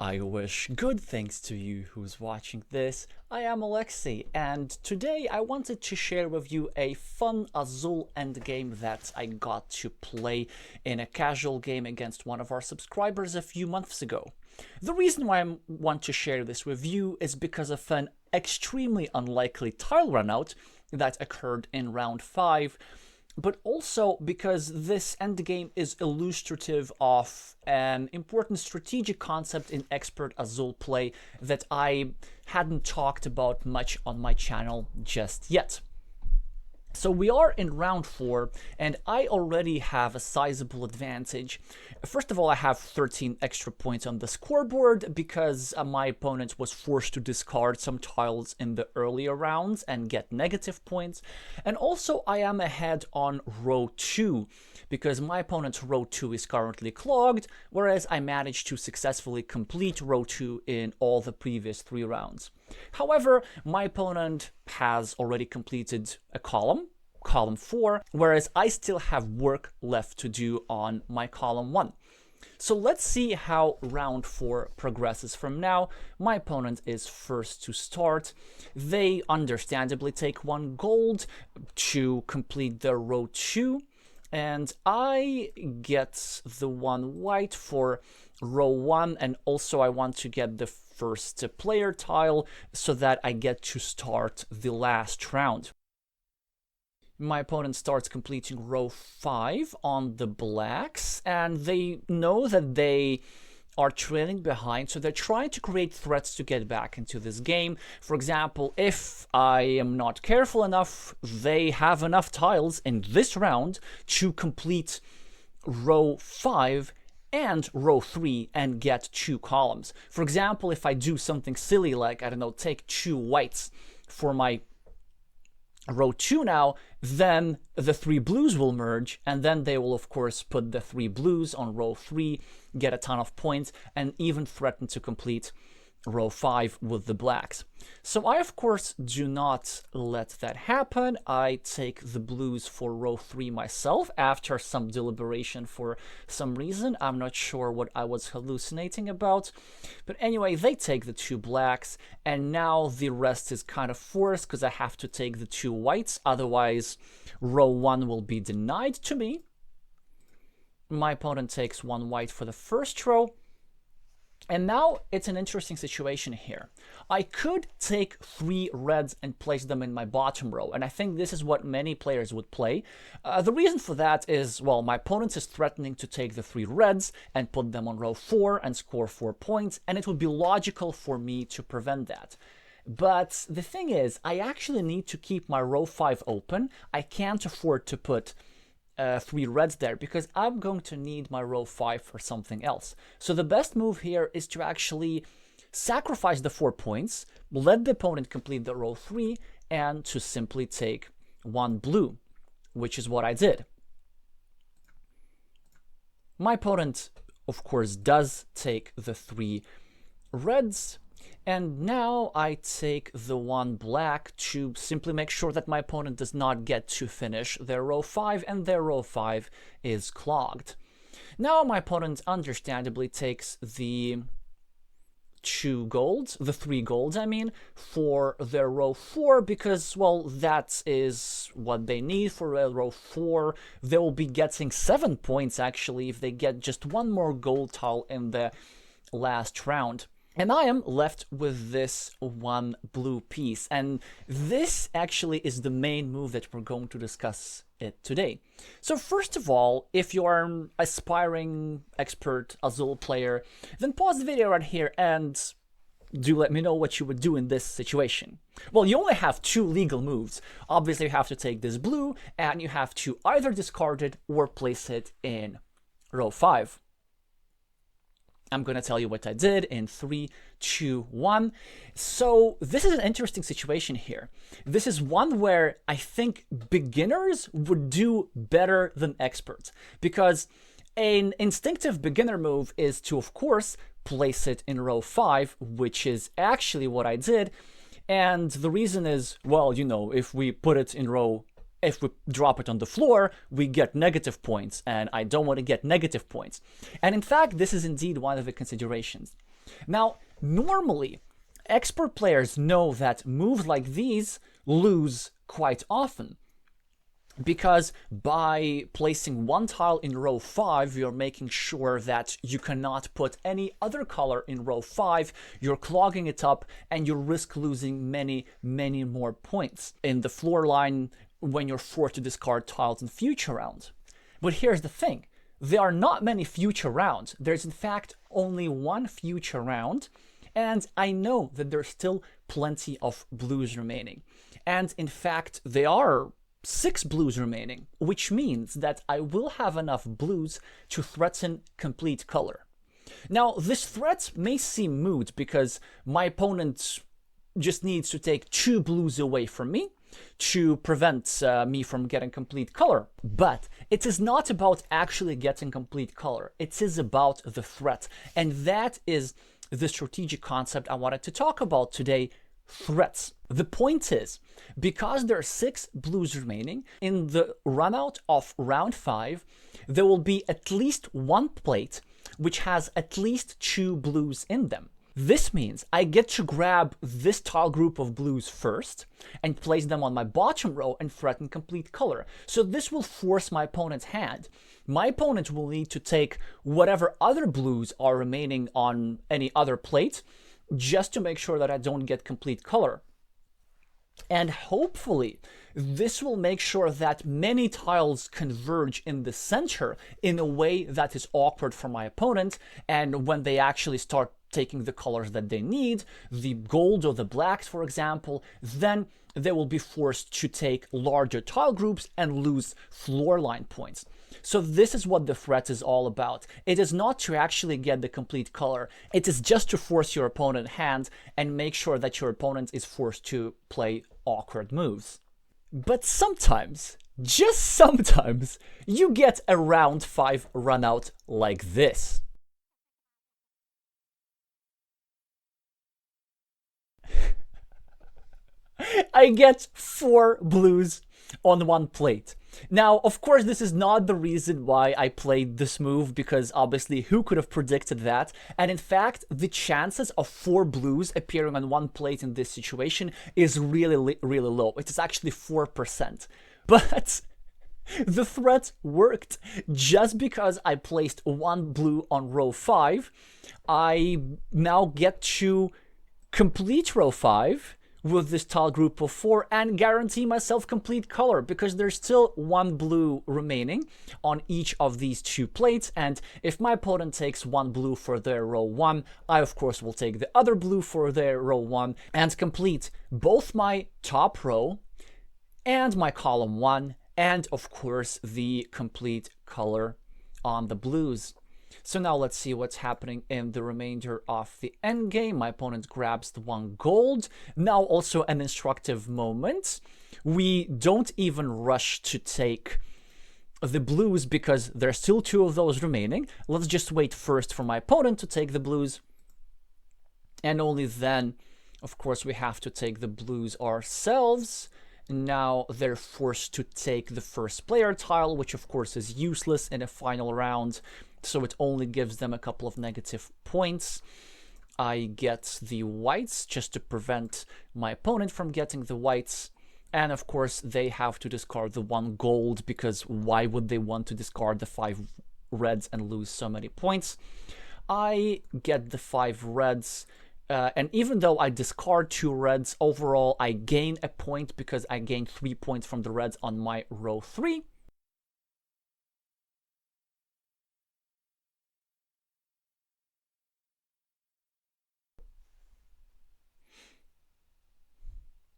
I wish good things to you who's watching this. I am Alexey, and today I wanted to share with you a fun Azul endgame that I got to play in a casual game against one of our subscribers a few months ago. The reason why I want to share this with you is because of an extremely unlikely tile runout that occurred in round 5, but also because this endgame is illustrative of an important strategic concept in expert Azul play that I hadn't talked about much on my channel just yet. So we are in round 4, and I already have a sizable advantage. First of all, I have 13 extra points on the scoreboard because my opponent was forced to discard some tiles in the earlier rounds and get negative points. And also I am ahead on row 2 because my opponent's row 2 is currently clogged, whereas I managed to successfully complete row 2 in all the previous 3 rounds. However, my opponent has already completed a column 4, whereas I still have work left to do on my column 1. So let's see how round 4 progresses from now. My opponent is first to start. They understandably take 1 gold to complete their row 2, and I get the 1 white for row 1, and also I want to get the first player tile so that I get to start the last round. My opponent starts completing row 5 on the blacks, and they know that they are trailing behind, so they're trying to create threats to get back into this game. For example, if I am not careful enough, they have enough tiles in this round to complete row 5 and row 3 and get 2 columns. For example, if I do something silly like, I don't know, take 2 whites for my row 2 now, then the 3 blues will merge, and then they will of course put the 3 blues on row 3, get a ton of points, and even threaten to complete row 5 with the blacks. So I of course do not let that happen. I take the blues for row 3 myself after some deliberation for some reason. I'm not sure what I was hallucinating about. But anyway, they take the 2 blacks, and now the rest is kind of forced because I have to take the 2 whites, otherwise row 1 will be denied to me. My opponent takes 1 white for the first row. And now it's an interesting situation here. I could take 3 reds and place them in my bottom row, and I think this is what many players would play. The reason for that is, well, my opponent is threatening to take the 3 reds and put them on row 4 and score 4 points, and it would be logical for me to prevent that. But the thing is, I actually need to keep my row 5 open. I can't afford to put 3 reds there because I'm going to need my row 5 for something else. So the best move here is to actually sacrifice the 4 points, let the opponent complete the row 3, and to simply take 1 blue, which is what I did. My opponent, of course, does take the 3 reds, and now I take the 1 black to simply make sure that my opponent does not get to finish their row 5, and their row 5 is clogged. Now my opponent understandably takes the 2 golds, the 3 golds I mean, for their row 4 because, well, that is what they need for row 4. They will be getting 7 points actually if they get just 1 more gold tile in the last round. And I am left with this 1 blue piece, and this actually is the main move that we're going to discuss today. So first of all, if you are an aspiring expert Azul player, then pause the video right here and do let me know what you would do in this situation. Well, you only have 2 legal moves. Obviously, you have to take this blue, and you have to either discard it or place it in row 5. I'm going to tell you what I did in 3, 2, 1. So this is an interesting situation here. This is one where I think beginners would do better than experts, because an instinctive beginner move is to, of course, place it in row 5, which is actually what I did. And the reason is, well, you know, if we put it in row if we drop it on the floor, we get negative points, and I don't want to get negative points. And in fact, this is indeed one of the considerations. Now, normally, expert players know that moves like these lose quite often, because by placing one tile in row 5, you're making sure that you cannot put any other color in row 5, you're clogging it up, and you risk losing many, many more points in the floor line when you're forced to discard tiles in future rounds. But here's the thing, there are not many future rounds. There's in fact only one future round, and I know that there's still plenty of blues remaining. And in fact, there are 6 blues remaining, which means that I will have enough blues to threaten complete color. Now, this threat may seem moot because my opponent just needs to take 2 blues away from me to prevent me from getting complete color. But it is not about actually getting complete color. It is about the threat. And that is the strategic concept I wanted to talk about today, threats. The point is, because there are 6 blues remaining, in the runout of round 5, there will be at least one plate which has at least 2 blues in them. This means I get to grab this tile group of blues first and place them on my bottom row and threaten complete color. So this will force my opponent's hand. My opponent will need to take whatever other blues are remaining on any other plate just to make sure that I don't get complete color. And hopefully, this will make sure that many tiles converge in the center in a way that is awkward for my opponent, and when they actually start taking the colors that they need, the gold or the blacks, for example, then they will be forced to take larger tile groups and lose floor line points. So this is what the threat is all about. It is not to actually get the complete color. It is just to force your opponent's hand and make sure that your opponent is forced to play awkward moves. But sometimes, just sometimes, you get a round 5 runout like this. I get 4 blues on one plate. Now, of course, this is not the reason why I played this move, because obviously who could have predicted that? And in fact, the chances of 4 blues appearing on one plate in this situation is really, really low. It is actually 4%. But the threat worked. Just because I placed 1 blue on row 5, I now get to complete row 5 with this tile group of 4 and guarantee myself complete color, because there's still 1 blue remaining on each of these 2 plates, and if my opponent takes 1 blue for their row 1, I of course will take the other blue for their row 1 and complete both my top row and my column 1, and of course the complete color on the blues. So now let's see what's happening in the remainder of the endgame. My opponent grabs the 1 gold. Now also an instructive moment. We don't even rush to take the blues because there's still 2 of those remaining. Let's just wait first for my opponent to take the blues. And only then, of course, we have to take the blues ourselves. Now they're forced to take the first player tile, which of course is useless in a final round. So it only gives them a couple of negative points. I get the whites just to prevent my opponent from getting the whites. And of course, they have to discard the 1 gold, because why would they want to discard the 5 reds and lose so many points? I get the 5 reds. And even though I discard 2 reds, overall I gain a point because I gain 3 points from the reds on my row 3.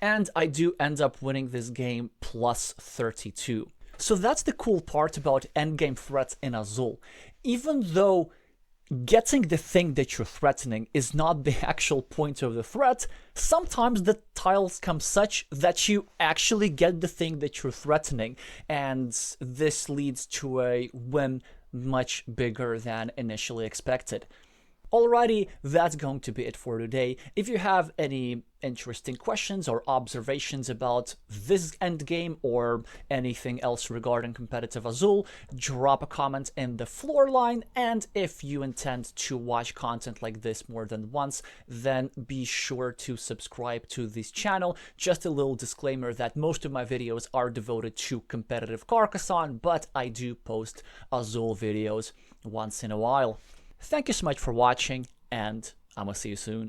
And I do end up winning this game plus 32. So that's the cool part about endgame threats in Azul. Even though getting the thing that you're threatening is not the actual point of the threat, sometimes the tiles come such that you actually get the thing that you're threatening, and this leads to a win much bigger than initially expected. Alrighty, that's going to be it for today. If you have any interesting questions or observations about this endgame or anything else regarding competitive Azul, drop a comment in the floor line. And if you intend to watch content like this more than once, then be sure to subscribe to this channel. Just a little disclaimer that most of my videos are devoted to competitive Carcassonne, but I do post Azul videos once in a while. Thank you so much for watching, and I'm gonna see you soon.